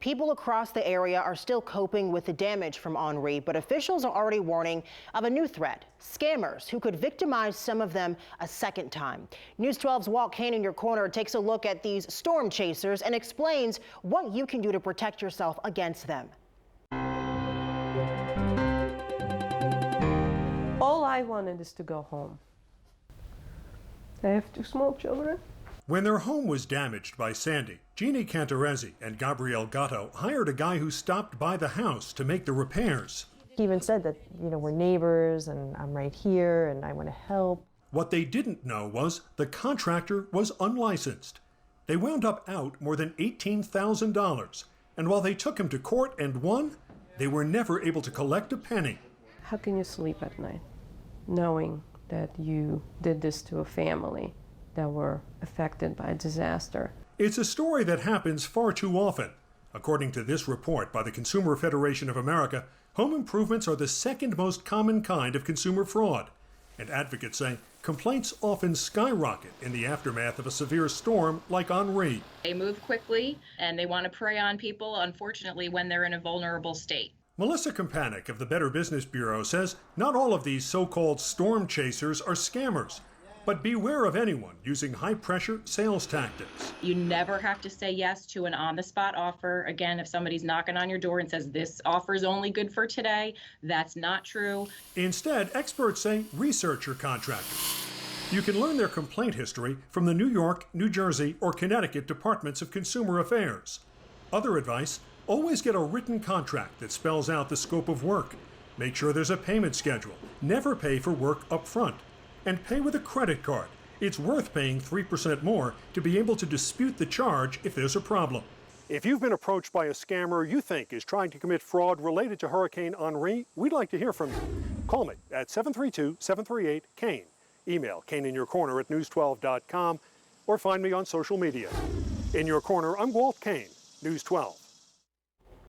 People across the area are still coping with the damage from Henri, but officials are already warning of a new threat: scammers who could victimize some of them a second time. News 12's Walt Kane in your corner takes a look at these storm chasers and explains what you can do to protect yourself against them. All I wanted is to go home. I have 2 small children. When their home was damaged by Sandy, Jeannie Cantarezzi and Gabrielle Gatto hired a guy who stopped by the house to make the repairs. He even said that, we're neighbors and I'm right here and I want to help. What they didn't know was the contractor was unlicensed. They wound up out more than $18,000. And while they took him to court and won, they were never able to collect a penny. How can you sleep at night knowing that you did this to a family that were affected by a disaster? It's a story that happens far too often. According to this report by the Consumer Federation of America, home improvements are the second most common kind of consumer fraud. And advocates say complaints often skyrocket in the aftermath of a severe storm like Henri. They move quickly and they want to prey on people, unfortunately, when they're in a vulnerable state. Melissa Kompanek of the Better Business Bureau says not all of these so-called storm chasers are scammers, but beware of anyone using high-pressure sales tactics. You never have to say yes to an on-the-spot offer. Again, if somebody's knocking on your door and says this offer is only good for today, that's not true. Instead, experts say research your contractor. You can learn their complaint history from the New York, New Jersey, or Connecticut Departments of Consumer Affairs. Other advice: always get a written contract that spells out the scope of work. Make sure there's a payment schedule. Never pay for work up front. And pay with a credit card. It's worth paying 3% more to be able to dispute the charge if there's a problem. If you've been approached by a scammer you think is trying to commit fraud related to Hurricane Henri, we'd like to hear from you. Call me at 732-738-KANE. Email kaneinyourcorner@news12.com or find me on social media. In Your Corner, I'm Walt Kane, News 12.